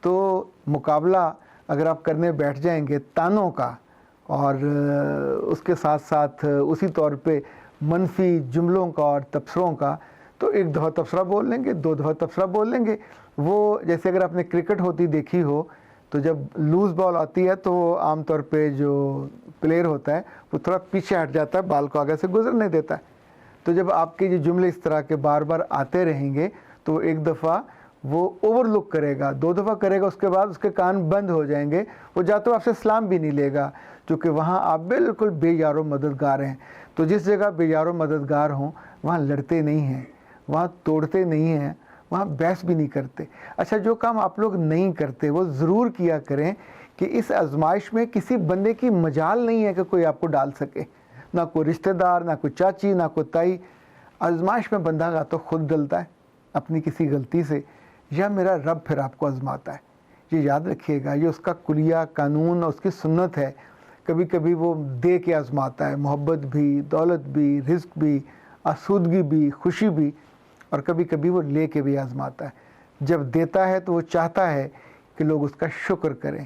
تو مقابلہ اگر آپ کرنے بیٹھ جائیں گے تانوں کا اور اس کے ساتھ ساتھ اسی طور پہ منفی جملوں کا اور تبصروں کا، تو ایک دفعہ تبصرہ بول لیں گے، 2 دفعہ تبصرہ بول لیں گے. وہ جیسے اگر آپ نے کرکٹ ہوتی دیکھی ہو تو جب لوز بال آتی ہے تو عام طور پہ جو پلیئر ہوتا ہے وہ تھوڑا پیچھے ہٹ جاتا ہے، بال کو آگے سے گزرنے دیتا ہے. تو جب آپ کے جو جملے اس طرح کے بار بار آتے رہیں گے تو ایک دفعہ وہ اوور لک کرے گا، 2 دفعہ کرے گا، اس کے بعد اس کے کان بند ہو جائیں گے، وہ جا تو آپ سے سلام بھی نہیں لے گا، چونکہ وہاں آپ بالکل بے یار و مددگار ہیں. تو جس جگہ بے یار و مددگار ہوں وہاں لڑتے نہیں ہیں، وہاں توڑتے نہیں ہیں، وہاں بحث بھی نہیں کرتے. اچھا، جو کام آپ لوگ نہیں کرتے وہ ضرور کیا کریں کہ اس آزمائش میں کسی بندے کی مجال نہیں ہے کہ کوئی آپ کو ڈال سکے، نہ کوئی رشتہ دار، نہ کوئی چاچی، نہ کوئی تائی. آزمائش میں بندہ کا تو خود ڈلتا ہے اپنی کسی غلطی سے، یا میرا رب پھر آپ کو آزماتا ہے. یہ یاد رکھیے گا، یہ اس کا کلیہ قانون اور اس کی سنت ہے. کبھی کبھی وہ دے کے آزماتا ہے، محبت بھی، دولت بھی، رزق بھی، آسودگی بھی، خوشی بھی، اور کبھی کبھی وہ لے کے بھی آزماتا ہے. جب دیتا ہے تو وہ چاہتا ہے کہ لوگ اس کا شکر کریں،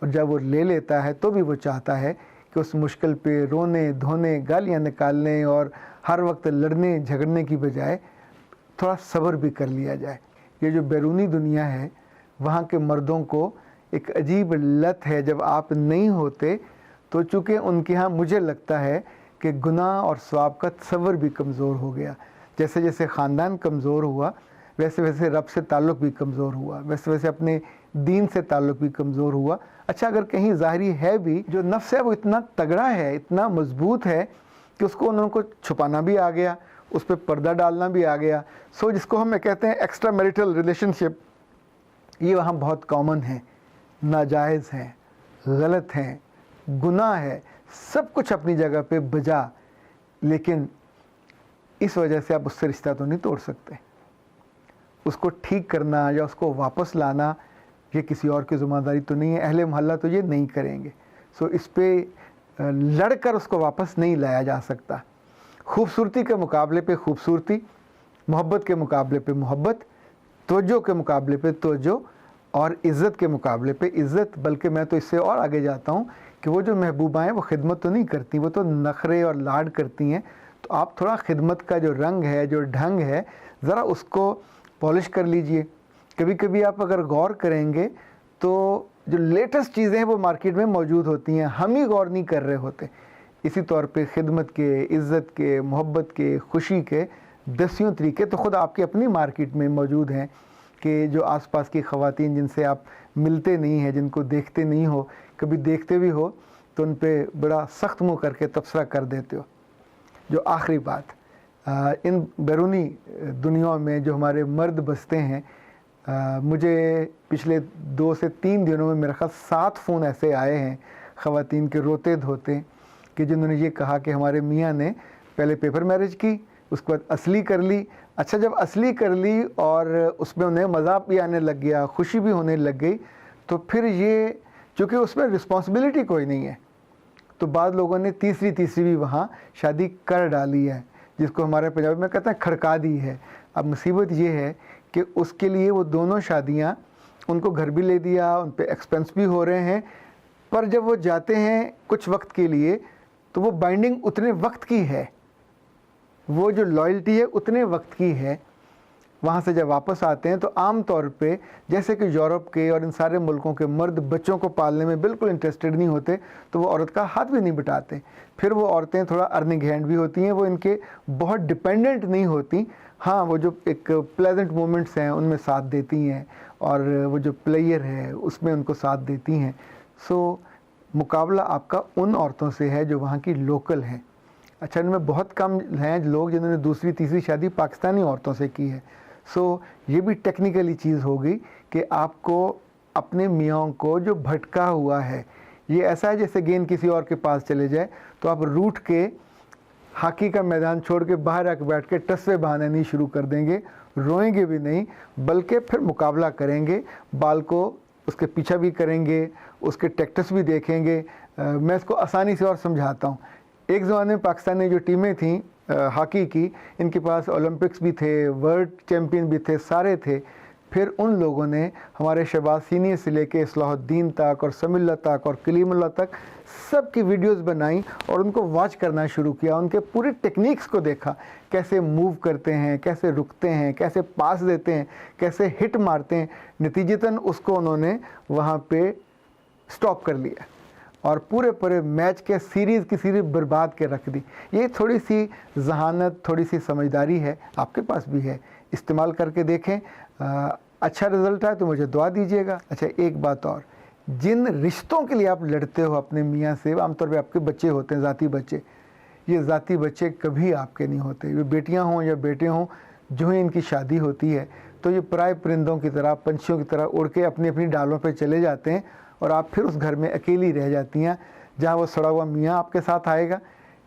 اور جب وہ لے لیتا ہے تو بھی وہ چاہتا ہے کہ اس مشکل پہ رونے دھونے گالیاں نکالنے اور ہر وقت لڑنے جھگڑنے کی بجائے تھوڑا صبر بھی کر لیا جائے. یہ جو بیرونی دنیا ہے وہاں کے مردوں کو ایک عجیب لت ہے، جب آپ نہیں ہوتے تو چونکہ ان کے ہاں مجھے لگتا ہے کہ گناہ اور ثواب کا تصور بھی کمزور ہو گیا. جیسے جیسے خاندان کمزور ہوا ویسے ویسے رب سے تعلق بھی کمزور ہوا، ویسے ویسے اپنے دین سے تعلق بھی کمزور ہوا. اچھا، اگر کہیں ظاہری ہے بھی، جو نفس ہے وہ اتنا تگڑا ہے، اتنا مضبوط ہے کہ اس کو انہوں کو چھپانا بھی آ گیا، اس پہ پردہ ڈالنا بھی آ گیا. سو جس کو ہم کہتے ہیں ایکسٹرا میریٹل ریلیشن شپ، یہ وہاں بہت کامن ہے، ناجائز ہیں، غلط ہیں، گناہ ہے، سب کچھ اپنی جگہ پہ بجا، لیکن اس وجہ سے آپ اس سے رشتہ تو نہیں توڑ سکتے. اس کو ٹھیک کرنا یا اس کو واپس لانا یہ کسی اور کی ذمہ داری تو نہیں ہے، اہل محلہ تو یہ نہیں کریں گے. سو اس پہ لڑ کر اس کو واپس نہیں لایا جا سکتا. خوبصورتی کے مقابلے پہ خوبصورتی، محبت کے مقابلے پہ محبت، توجہ کے مقابلے پہ توجہ، اور عزت کے مقابلے پہ عزت. بلکہ میں تو اس سے اور آگے جاتا ہوں کہ وہ جو محبوبہ ہیں وہ خدمت تو نہیں کرتی، وہ تو نخرے اور لاڈ کرتی ہیں. تو آپ تھوڑا خدمت کا جو رنگ ہے، جو ڈھنگ ہے، ذرا اس کو پالش کر لیجئے. کبھی کبھی آپ اگر غور کریں گے تو جو لیٹسٹ چیزیں ہیں وہ مارکیٹ میں موجود ہوتی ہیں، ہم ہی غور نہیں کر رہے ہوتے. اسی طور پہ خدمت کے، عزت کے، محبت کے، خوشی کے 10 طریقے تو خود آپ کی اپنی مارکیٹ میں موجود ہیں کہ جو آس پاس کی خواتین جن سے آپ ملتے نہیں ہیں، جن کو دیکھتے نہیں ہو، کبھی دیکھتے بھی ہو تو ان پہ بڑا سخت منہ کر کے تبصرہ کر دیتے ہو. جو آخری بات، ان بیرونی دنیا میں جو ہمارے مرد بستے ہیں، مجھے پچھلے 2 سے 3 دنوں میں میرا خیال 7 فون ایسے آئے ہیں خواتین کے روتے دھوتے کہ جنہوں نے یہ کہا کہ ہمارے میاں نے پہلے پیپر میرج کی، اس کے بعد اصلی کر لی. اچھا، جب اصلی کر لی اور اس میں انہیں مزہ بھی آنے لگ گیا، خوشی بھی ہونے لگ گئی، تو پھر یہ چونکہ اس میں رسپانسبلٹی کوئی نہیں ہے تو بعض لوگوں نے تیسری بھی وہاں شادی کر ڈالی ہے، جس کو ہمارے پنجابی میں کہتے ہیں کھڑکا دی ہے. اب مصیبت یہ ہے کہ اس کے لیے وہ دونوں شادیاں ان کو گھر بھی لے دیا، ان پہ ایکسپنس بھی ہو رہے ہیں، پر جب وہ جاتے ہیں کچھ وقت کے لیے تو وہ بائنڈنگ اتنے وقت کی ہے، وہ جو لائلٹی ہے اتنے وقت کی ہے. وہاں سے جب واپس آتے ہیں تو عام طور پہ جیسے کہ یورپ کے اور ان سارے ملکوں کے مرد بچوں کو پالنے میں بالکل انٹرسٹڈ نہیں ہوتے تو وہ عورت کا ہاتھ بھی نہیں بٹاتے. پھر وہ عورتیں تھوڑا ارننگ ہینڈ بھی ہوتی ہیں، وہ ان کے بہت ڈپینڈنٹ نہیں ہوتی. ہاں، وہ جو ایک پلیزنٹ مومنٹس ہیں ان میں ساتھ دیتی ہیں، اور وہ جو پلیئر ہے اس میں ان کو ساتھ دیتی ہیں. سو مقابلہ آپ کا ان عورتوں سے ہے جو وہاں کی لوکل ہیں. اچھا، ان میں بہت کم ہیں لوگ جنہوں نے دوسری تیسری شادی پاکستانی عورتوں سے کی ہے. سو یہ بھی ٹیکنیکلی چیز ہوگی کہ آپ کو اپنے میاں کو جو بھٹکا ہوا ہے، یہ ایسا ہے جیسے گیند کسی اور کے پاس چلے جائے تو آپ روٹ کے ہاکی کا میدان چھوڑ کے باہر آ کے بیٹھ کے ٹسوے بہانے نہیں شروع کر دیں گے، روئیں گے بھی نہیں، بلکہ پھر مقابلہ کریں گے، بال کو اس کے پیچھا بھی کریں گے، اس کے ٹیکٹس بھی دیکھیں گے. میں اس کو آسانی سے اور سمجھاتا ہوں. ایک زمانے میں پاکستان میں جو ٹیمیں تھیں ہاکی کی، ان کے پاس اولمپکس بھی تھے، ورلڈ چیمپئن بھی تھے، سارے تھے. پھر ان لوگوں نے ہمارے شہباز سینئر سے لے کے اصلاح الدین تک اور سمیع اللہ تک اور کلیم اللہ تک سب کی ویڈیوز بنائیں اور ان کو واچ کرنا شروع کیا، ان کے پوری ٹیکنیکس کو دیکھا، کیسے موو کرتے ہیں، کیسے رکتے ہیں، کیسے پاس دیتے ہیں، کیسے ہٹ مارتے ہیں۔ نتیجتاً اس کو انہوں نے وہاں پہ سٹاپ کر لیا اور پورے میچ کے سیریز کی سیریز برباد کے رکھ دی۔ یہ تھوڑی سی ذہانت، تھوڑی سی سمجھداری ہے، آپ کے پاس بھی ہے، استعمال کر کے دیکھیں۔ اچھا رزلٹ ہے تو مجھے دعا دیجیے گا۔ اچھا ایک بات اور، جن رشتوں کے لیے آپ لڑتے ہو اپنے میاں سے، عام طور پہ آپ کے بچے ہوتے ہیں، ذاتی بچے، یہ ذاتی بچے کبھی آپ کے نہیں ہوتے۔ یہ بیٹیاں ہوں یا بیٹے ہوں، جو ہی ان کی شادی ہوتی ہے تو یہ پرائے پرندوں کی طرح، پنچھیوں کی طرح اڑ کے اپنی اپنی ڈالوں پہ چلے جاتے ہیں اور آپ پھر اس گھر میں اکیلی رہ جاتی ہیں، جہاں وہ سڑا ہوا میاں آپ کے ساتھ آئے گا،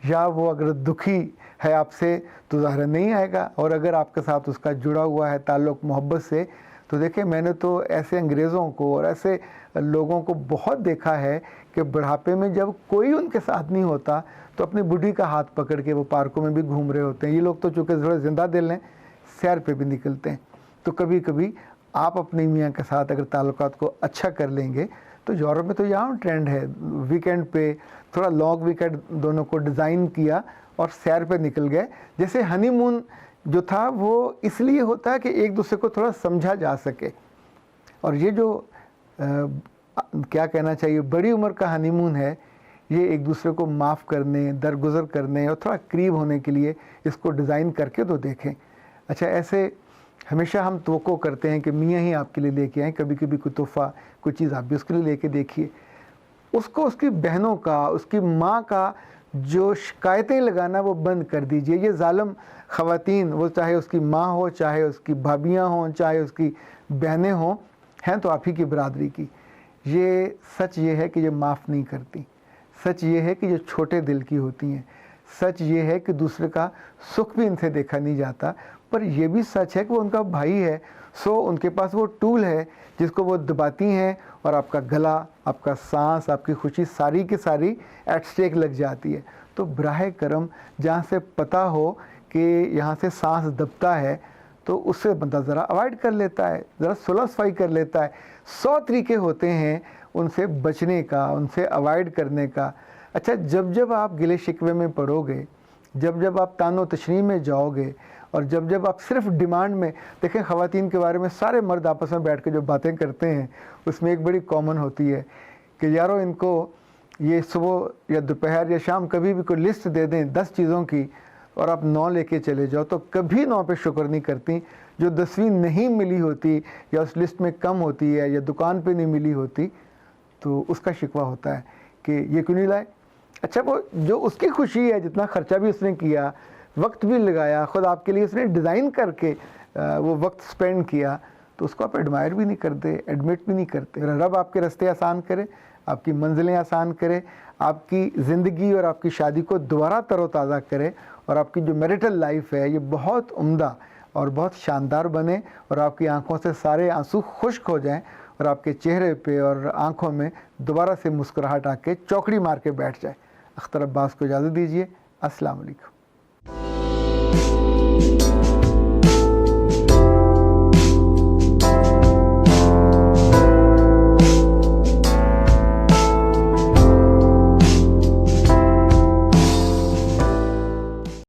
یا وہ اگر دکھی ہے آپ سے تو ظاہر نہیں آئے گا، اور اگر آپ کے ساتھ اس کا جڑا ہوا ہے تعلق محبت سے، تو دیکھیں میں نے تو ایسے انگریزوں کو اور ایسے لوگوں کو بہت دیکھا ہے کہ بڑھاپے میں جب کوئی ان کے ساتھ نہیں ہوتا تو اپنی بڈھی کا ہاتھ پکڑ کے وہ پارکوں میں بھی گھوم رہے ہوتے ہیں۔ یہ لوگ تو چونکہ تھوڑے زندہ دل ہیں، سیر پہ بھی نکلتے ہیں۔ تو کبھی کبھی آپ اپنی میاں کے ساتھ اگر تعلقات کو اچھا کر لیں گے تو یورپ میں تو یہاں ٹرینڈ ہے، ویکینڈ پہ تھوڑا لانگ ویکینڈ دونوں کو ڈیزائن کیا اور سیر پہ نکل گئے۔ جیسے ہنی مون جو تھا وہ اس لیے ہوتا ہے کہ ایک دوسرے کو تھوڑا سمجھا جا سکے، اور یہ جو کیا کہنا چاہیے بڑی عمر کا ہنی مون ہے، یہ ایک دوسرے کو معاف کرنے، درگزر کرنے اور تھوڑا قریب ہونے کے لیے اس کو ڈیزائن کر کے تو دیکھیں۔ اچھا ایسے ہمیشہ ہم توقع کرتے ہیں کہ میاں ہی آپ کے لیے لے کے آئیں، کبھی کبھی کوئی تحفہ، کوئی چیز آپ بھی اس کے لیے لے کے دیکھیے۔ اس کو اس کی بہنوں کا، اس کی ماں کا جو شکایتیں لگانا وہ بند کر دیجئے۔ یہ ظالم خواتین، وہ چاہے اس کی ماں ہو، چاہے اس کی بھابیاں ہوں، چاہے اس کی بہنیں ہوں، ہیں تو آپ ہی کی برادری کی، یہ سچ یہ ہے کہ یہ معاف نہیں کرتی، سچ یہ ہے کہ یہ چھوٹے دل کی ہوتی ہیں، سچ یہ ہے کہ دوسرے کا سکھ بھی ان سے دیکھا نہیں جاتا، پر یہ بھی سچ ہے کہ وہ ان کا بھائی ہے، سو ان کے پاس وہ ٹول ہے جس کو وہ دباتی ہیں اور آپ کا گلا، آپ کا سانس، آپ کی خوشی ساری کی ساری ایٹ سٹیک لگ جاتی ہے۔ تو براہ کرم جہاں سے پتہ ہو کہ یہاں سے سانس دبتا ہے تو اس سے بندہ ذرا اوائڈ کر لیتا ہے، ذرا صلح صفائی کر لیتا ہے۔ 100 طریقے ہوتے ہیں ان سے بچنے کا، ان سے اوائڈ کرنے کا۔ اچھا جب آپ گلے شکوے میں پڑو گے، جب آپ تان و تشنیع میں جاؤ گے، اور جب آپ صرف ڈیمانڈ میں دیکھیں، خواتین کے بارے میں سارے مرد آپس میں بیٹھ کے جو باتیں کرتے ہیں اس میں ایک بڑی کامن ہوتی ہے کہ یارو ان کو یہ صبح یا دوپہر یا شام کبھی بھی کوئی لسٹ دے دیں 10 چیزوں کی اور آپ 9 لے کے چلے جاؤ تو کبھی 9 پہ شکر نہیں کرتی۔ جو 10ویں نہیں ملی ہوتی یا اس لسٹ میں کم ہوتی ہے یا دکان پہ نہیں ملی ہوتی تو اس کا شکوہ ہوتا ہے کہ یہ کیوں نہیں لائے۔ اچھا وہ جو اس کی خوشی ہے، جتنا خرچہ بھی اس نے کیا، وقت بھی لگایا، خود آپ کے لیے اس نے ڈیزائن کر کے وہ وقت سپینڈ کیا، تو اس کو آپ ایڈمائر بھی نہیں کرتے، ایڈمٹ بھی نہیں کرتے۔ رب آپ کے رستے آسان کرے، آپ کی منزلیں آسان کرے، آپ کی زندگی اور آپ کی شادی کو دوبارہ تر و تازہ کرے، اور آپ کی جو میریٹل لائف ہے یہ بہت عمدہ اور بہت شاندار بنے، اور آپ کی آنکھوں سے سارے آنسو خشک ہو جائیں اور آپ کے چہرے پہ اور آنکھوں میں دوبارہ سے مسکراہٹ آ کے چوکڑی مار کے بیٹھ جائے۔ اختر عباس کو اجازت دیجیے۔ السلام علیکم۔